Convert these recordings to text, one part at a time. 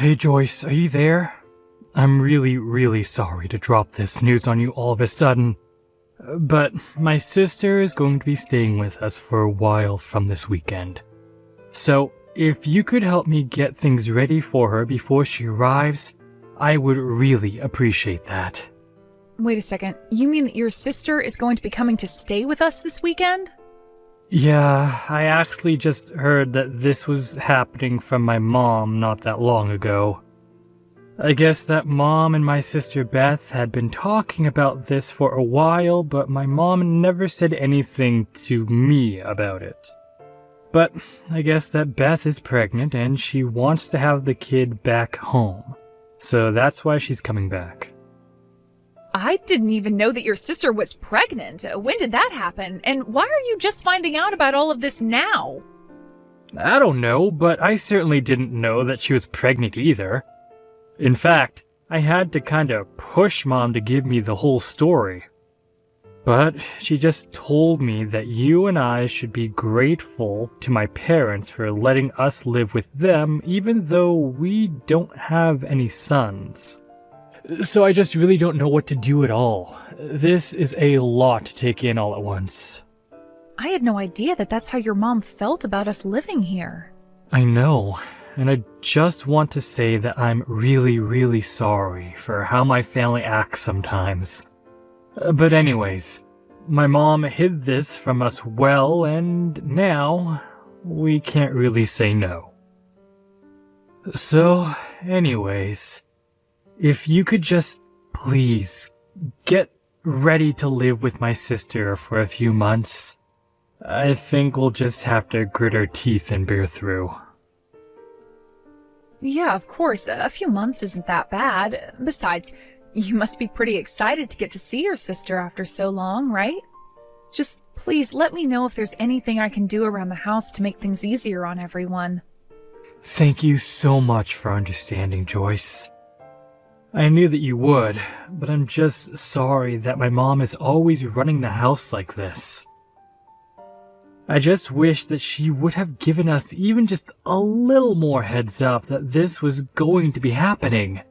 Hey Joyce, are you there? I'm really sorry to drop this news on you all of a sudden, but my sister is going to be staying with us for a while from this weekend. So, if you could help me get things ready for her before she arrives, I would really appreciate that. Wait a second, you mean that your sister is going to be coming to stay with us this weekend? Yeah, I actually just heard that this was happening from my mom not that long ago. I guess that Mom and my sister Beth had been talking about this for a while, but my mom never said anything to me about it. But I guess that Beth is pregnant and she wants to have the kid back home. So that's why she's coming back. I didn't even know that your sister was pregnant. When did that happen? And why are you just finding out about all of this now? I don't know, but I certainly didn't know that she was pregnant either. In fact, I had to kinda push Mom to give me the whole story. But she just told me that you and I should be grateful to my parents for letting us live with them even though we don't have any sons. So I just really don't know what to do at all. This is a lot to take in all at once. I had no idea that that's how your mom felt about us living here. I know, and I just want to say that I'm really sorry for how my family acts sometimes. But anyways, my mom hid this from us well, and now we can't really say no. So, anyways, if you could just please get ready to live with my sister for a few months, I think we'll just have to grit our teeth and bear through. Yeah, of course. A few months isn't that bad. Besides, you must be pretty excited to get to see your sister after so long, right? Just please let me know if there's anything I can do around the house to make things easier on everyone. Thank you so much for understanding, Joyce. I knew that you would, but I'm just sorry that my mom is always running the house like this. I just wish that she would have given us even just a little more heads up that this was going to be happening.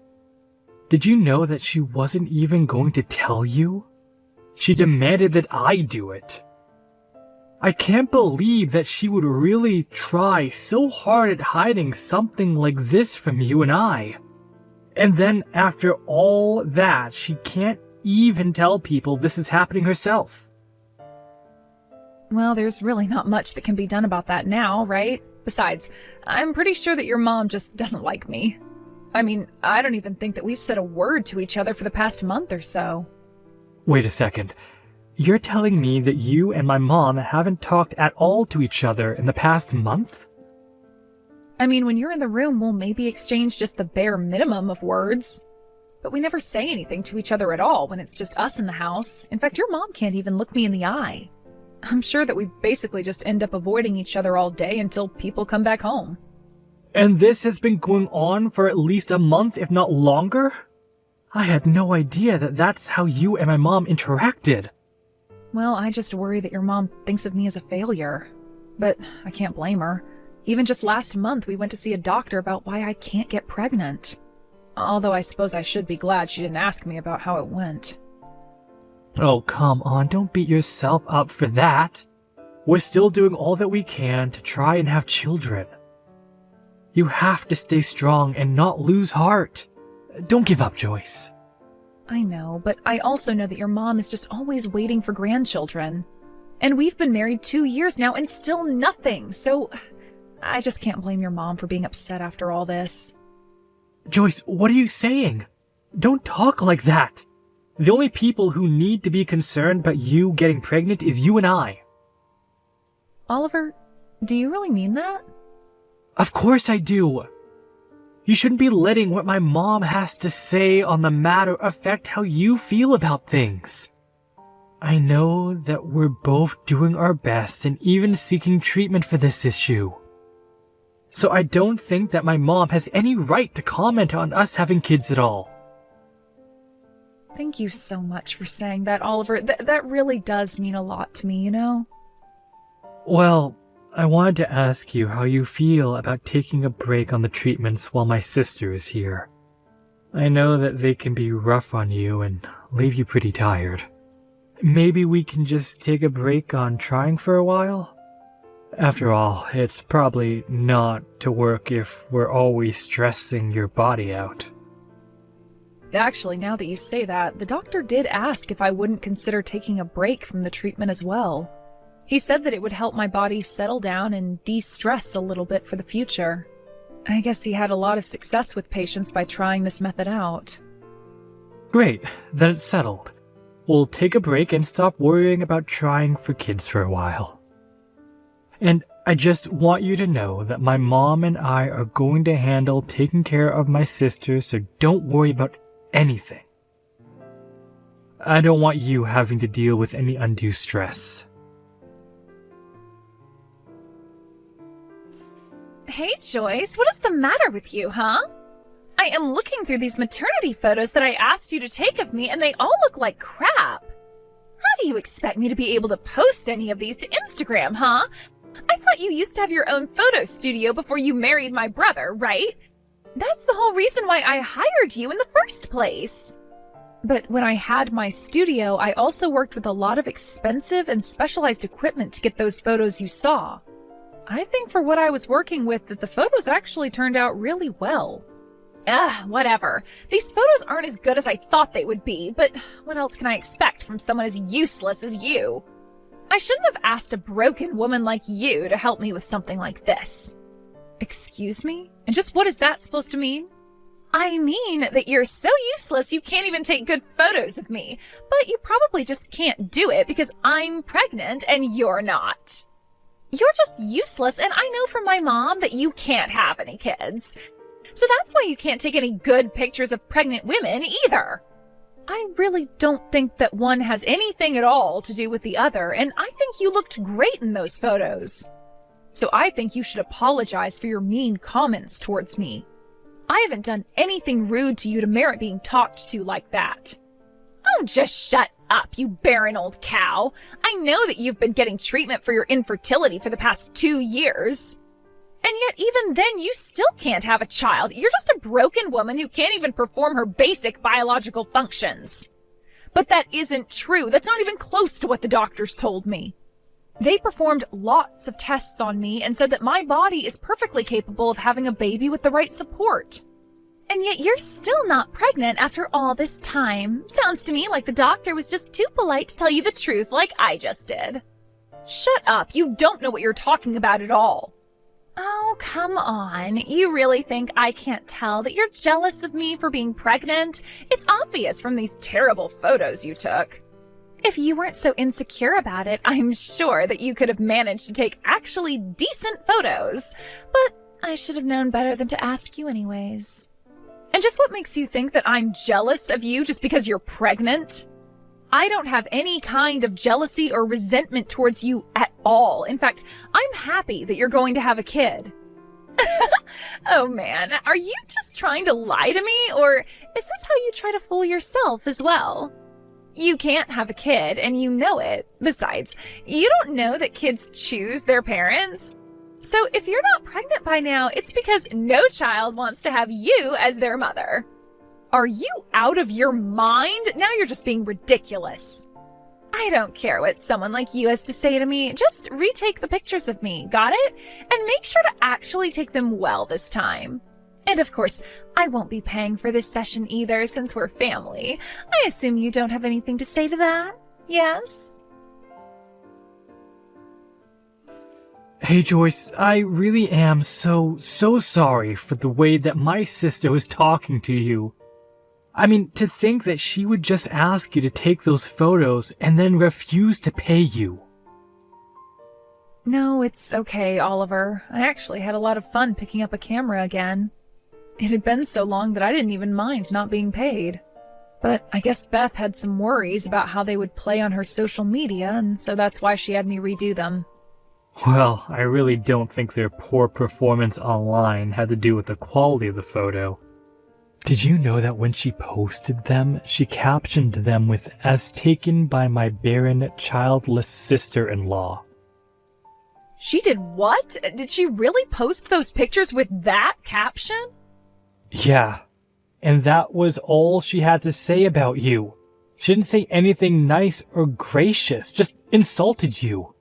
Did you know that she wasn't even going to tell you? She demanded that I do it. I can't believe that she would really try so hard at hiding something like this from you and I. And then after all that, she can't even tell people this is happening herself. Well, there's really not much that can be done about that now, right? Besides, I'm pretty sure that your mom just doesn't like me. I mean, I don't even think that we've said a word to each other for the past month or so. Wait a second. You're telling me that you and my mom haven't talked at all to each other in the past month? I mean, when you're in the room, we'll maybe exchange just the bare minimum of words. But we never say anything to each other at all when it's just us in the house. In fact, your mom can't even look me in the eye. I'm sure that we basically just end up avoiding each other all day until people come back home. And this has been going on for at least a month, if not longer? I had no idea that that's how you and my mom interacted. Well, I just worry that your mom thinks of me as a failure. But I can't blame her. Even just last month, we went to see a doctor about why I can't get pregnant. Although I suppose I should be glad she didn't ask me about how it went. Oh, come on, don't beat yourself up for that. We're still doing all that we can to try and have children. You have to stay strong and not lose heart. Don't give up, Joyce. I know, but I also know that your mom is just always waiting for grandchildren. And we've been married 2 years now and still nothing, so I just can't blame your mom for being upset after all this. Joyce, what are you saying? Don't talk like that. The only people who need to be concerned about you getting pregnant is you and I. Oliver, do you really mean that? Of course I do. You shouldn't be letting what my mom has to say on the matter affect how you feel about things. I know that we're both doing our best and even seeking treatment for this issue. So I don't think that my mom has any right to comment on us having kids at all. Thank you so much for saying that, Oliver. That really does mean a lot to me, you know? Well, I wanted to ask you how you feel about taking a break on the treatments while my sister is here. I know that they can be rough on you and leave you pretty tired. Maybe we can just take a break on trying for a while? After all, it's probably not to work if we're always stressing your body out. Actually, now that you say that, the doctor did ask if I wouldn't consider taking a break from the treatment as well. He said that it would help my body settle down and de-stress a little bit for the future. I guess he had a lot of success with patients by trying this method out. Great, then it's settled. We'll take a break and stop worrying about trying for kids for a while. And I just want you to know that my mom and I are going to handle taking care of my sister, so don't worry about anything. I don't want you having to deal with any undue stress. Hey, Joyce, what is the matter with you, huh? I am looking through these maternity photos that I asked you to take of me, and they all look like crap. How do you expect me to be able to post any of these to Instagram, huh? I thought you used to have your own photo studio before you married my brother, right? That's the whole reason why I hired you in the first place. But when I had my studio, I also worked with a lot of expensive and specialized equipment to get those photos you saw. I think for what I was working with that the photos actually turned out really well. Whatever. These photos aren't as good as I thought they would be, but what else can I expect from someone as useless as you? I shouldn't have asked a broken woman like you to help me with something like this. Excuse me? And just what is that supposed to mean? I mean that you're so useless you can't even take good photos of me, but you probably just can't do it because I'm pregnant and you're not. You're just useless, and I know from my mom that you can't have any kids. So that's why you can't take any good pictures of pregnant women either. I really don't think that one has anything at all to do with the other, and I think you looked great in those photos. So I think you should apologize for your mean comments towards me. I haven't done anything rude to you to merit being talked to like that. Oh, just shut up, you barren old cow. I know that you've been getting treatment for your infertility for the past 2 years. And yet even then you still can't have a child. You're just a broken woman who can't even perform her basic biological functions. But that isn't true. That's not even close to what the doctors told me. They performed lots of tests on me and said that my body is perfectly capable of having a baby with the right support. And yet you're still not pregnant after all this time. Sounds to me like the doctor was just too polite to tell you the truth like I just did. Shut up. You don't know what you're talking about at all. Oh, come on. You really think I can't tell that you're jealous of me for being pregnant? It's obvious from these terrible photos you took. If you weren't so insecure about it, I'm sure that you could have managed to take actually decent photos. But I should have known better than to ask you anyways. And just what makes you think that I'm jealous of you just because you're pregnant? I don't have any kind of jealousy or resentment towards you at all. In fact, I'm happy that you're going to have a kid. Oh man, are you just trying to lie to me, or is this how you try to fool yourself as well? You can't have a kid, and you know it. Besides, you don't know that kids choose their parents. So if you're not pregnant by now, it's because no child wants to have you as their mother. Are you out of your mind? Now you're just being ridiculous. I don't care what someone like you has to say to me. Just retake the pictures of me, got it? And make sure to actually take them well this time. And of course, I won't be paying for this session either since we're family. I assume you don't have anything to say to that, yes? Hey Joyce, I really am so sorry for the way that my sister was talking to you. I mean, to think that she would just ask you to take those photos and then refuse to pay you. No, it's okay, Oliver. I actually had a lot of fun picking up a camera again. It had been so long that I didn't even mind not being paid. But I guess Beth had some worries about how they would play on her social media, and so that's why she had me redo them. Well, I really don't think their poor performance online had to do with the quality of the photo. Did you know that when she posted them, she captioned them with "as taken by my barren, childless sister-in-law"? She did what? Did she really post those pictures with that caption? Yeah, and that was all she had to say about you. She didn't say anything nice or gracious, just insulted you.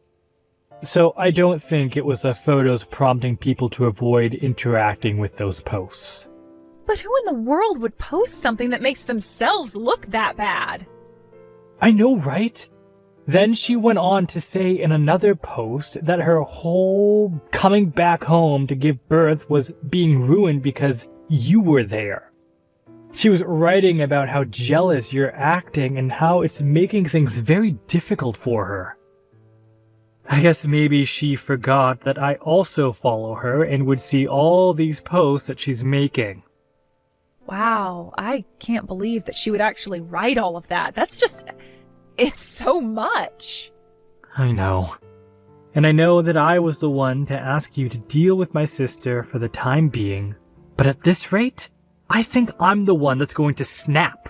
So I don't think it was the photos prompting people to avoid interacting with those posts. But who in the world would post something that makes themselves look that bad? I know, right? Then she went on to say in another post that her whole coming back home to give birth was being ruined because you were there. She was writing about how jealous you're acting and how it's making things very difficult for her. I guess maybe she forgot that I also follow her and would see all these posts that she's making. Wow, I can't believe that she would actually write all of that. It's so much. I know. And I know that I was the one to ask you to deal with my sister for the time being, but at this rate, I think I'm the one that's going to snap.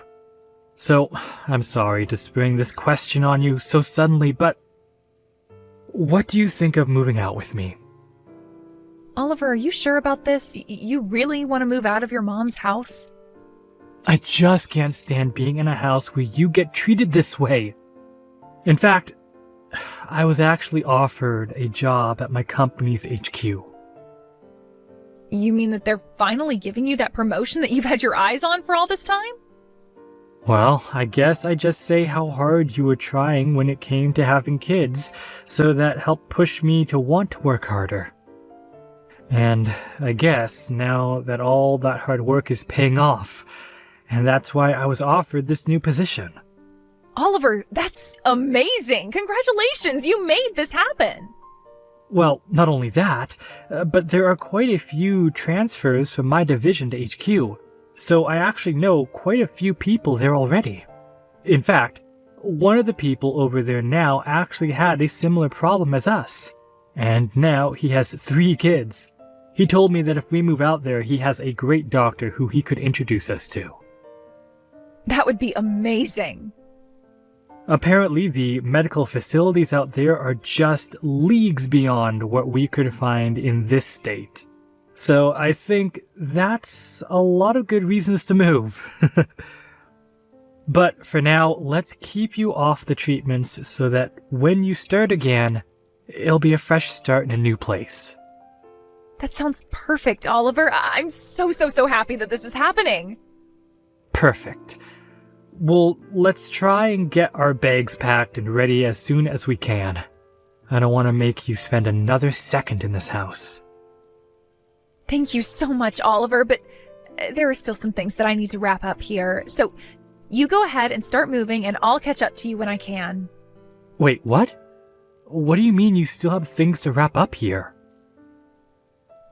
So, I'm sorry to spring this question on you so suddenly, but what do you think of moving out with me? Oliver, are you sure about this? You really want to move out of your mom's house? I just can't stand being in a house where you get treated this way. In fact, I was actually offered a job at my company's HQ. You mean that they're finally giving you that promotion that you've had your eyes on for all this time? Well, I guess I just say how hard you were trying when it came to having kids, so that helped push me to want to work harder. And I guess now that all that hard work is paying off, and that's why I was offered this new position. Oliver, that's amazing! Congratulations, you made this happen! Well, not only that, but there are quite a few transfers from my division to HQ, so I actually know quite a few people there already. In fact, one of the people over there now actually had a similar problem as us, and now he has 3 kids. He told me that if we move out there, he has a great doctor who he could introduce us to. That would be amazing. Apparently, the medical facilities out there are just leagues beyond what we could find in this state. So I think that's a lot of good reasons to move. But for now, let's keep you off the treatments so that when you start again, it'll be a fresh start in a new place. That sounds perfect, Oliver. I'm so happy that this is happening. Perfect. Well, let's try and get our bags packed and ready as soon as we can. I don't want to make you spend another second in this house. Thank you so much, Oliver, but there are still some things that I need to wrap up here. So you go ahead and start moving and I'll catch up to you when I can. Wait, what? What do you mean you still have things to wrap up here?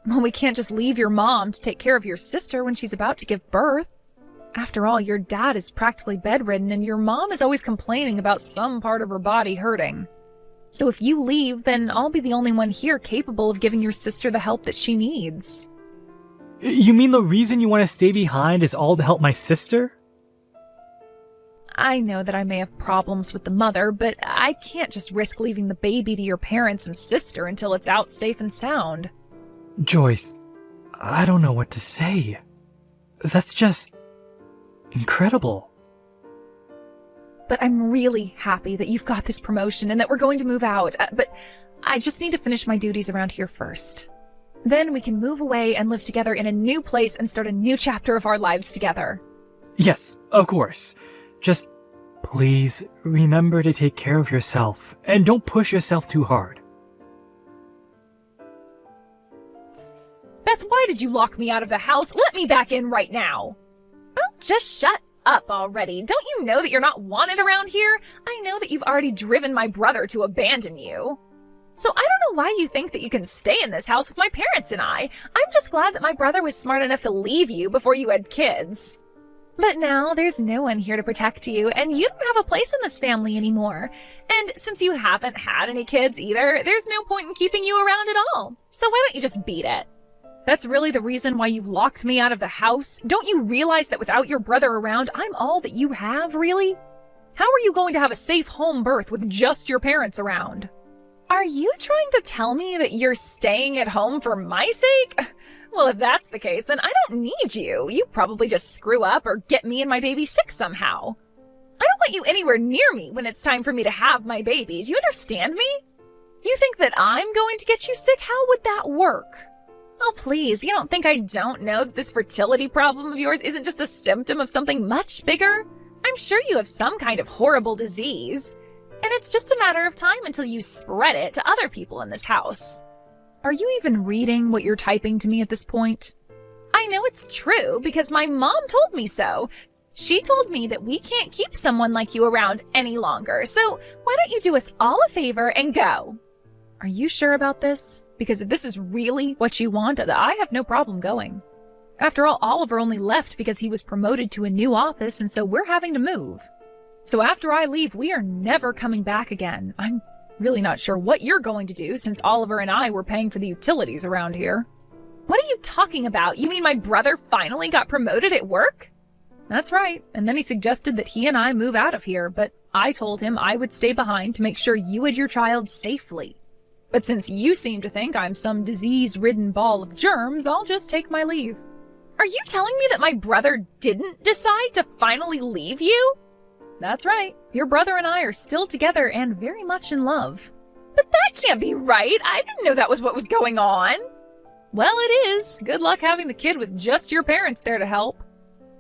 Well, we can't just leave your mom to take care of your sister when she's about to give birth. After all, your dad is practically bedridden and your mom is always complaining about some part of her body hurting. So if you leave, then I'll be the only one here capable of giving your sister the help that she needs. You mean the reason you want to stay behind is all to help my sister? I know that I may have problems with the mother, but I can't just risk leaving the baby to your parents and sister until it's out safe and sound. Joyce, I don't know what to say. That's just incredible. But I'm really happy that you've got this promotion and that we're going to move out. But I just need to finish my duties around here first. Then we can move away and live together in a new place and start a new chapter of our lives together. Yes, of course. Just please remember to take care of yourself and don't push yourself too hard. Beth, why did you lock me out of the house? Let me back in right now. Oh, just shut up already. Don't you know that you're not wanted around here? I know that you've already driven my brother to abandon you. So I don't know why you think that you can stay in this house with my parents and I. I'm just glad that my brother was smart enough to leave you before you had kids. But now there's no one here to protect you, and you don't have a place in this family anymore. And since you haven't had any kids either, there's no point in keeping you around at all. So why don't you just beat it? That's really the reason why you've locked me out of the house? Don't you realize that without your brother around, I'm all that you have, really? How are you going to have a safe home birth with just your parents around? Are you trying to tell me that you're staying at home for my sake? Well, if that's the case, then I don't need you. You probably just screw up or get me and my baby sick somehow. I don't want you anywhere near me when it's time for me to have my baby. Do you understand me? You think that I'm going to get you sick? How would that work? Oh, please, you don't think I don't know that this fertility problem of yours isn't just a symptom of something much bigger? I'm sure you have some kind of horrible disease. And it's just a matter of time until you spread it to other people in this house. Are you even reading what you're typing to me at this point? I know it's true because my mom told me so. She told me that we can't keep someone like you around any longer. So why don't you do us all a favor and go? Are you sure about this? Because if this is really what you want, I have no problem going. After all, Oliver only left because he was promoted to a new office, and so we're having to move. So after I leave, we are never coming back again. I'm really not sure what you're going to do since Oliver and I were paying for the utilities around here. What are you talking about? You mean my brother finally got promoted at work? That's right. And then he suggested that he and I move out of here, but I told him I would stay behind to make sure you had your child safely. But since you seem to think I'm some disease-ridden ball of germs, I'll just take my leave. Are you telling me that my brother didn't decide to finally leave you? That's right. Your brother and I are still together and very much in love. But that can't be right. I didn't know that was what was going on. Well, it is. Good luck having the kid with just your parents there to help.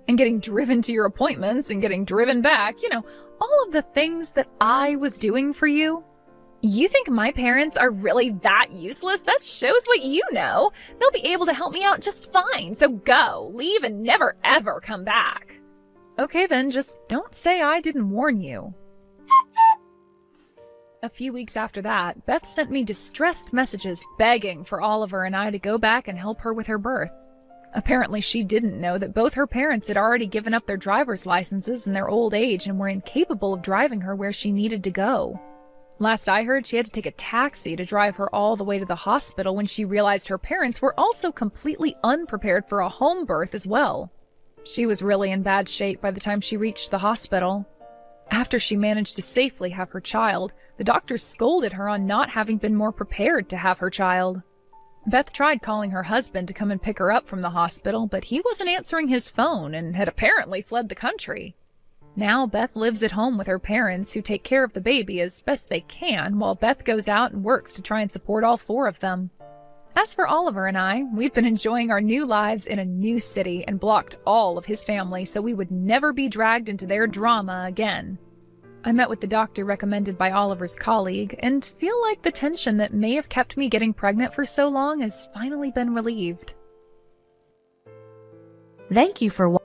And getting driven to your appointments and getting driven back. You know, all of the things that I was doing for you. You think my parents are really that useless? That shows what you know. They'll be able to help me out just fine. So go, leave, and never ever come back. Okay then, just don't say I didn't warn you. A few weeks after that, Beth sent me distressed messages begging for Oliver and I to go back and help her with her birth. Apparently she didn't know that both her parents had already given up their driver's licenses in their old age and were incapable of driving her where she needed to go. Last I heard, she had to take a taxi to drive her all the way to the hospital when she realized her parents were also completely unprepared for a home birth as well. She was really in bad shape by the time she reached the hospital. After she managed to safely have her child, the doctors scolded her on not having been more prepared to have her child. Beth tried calling her husband to come and pick her up from the hospital, but he wasn't answering his phone and had apparently fled the country. Now Beth lives at home with her parents, who take care of the baby as best they can, while Beth goes out and works to try and support all four of them. As for Oliver and I, we've been enjoying our new lives in a new city and blocked all of his family so we would never be dragged into their drama again. I met with the doctor recommended by Oliver's colleague and feel like the tension that may have kept me getting pregnant for so long has finally been relieved. Thank you for watching.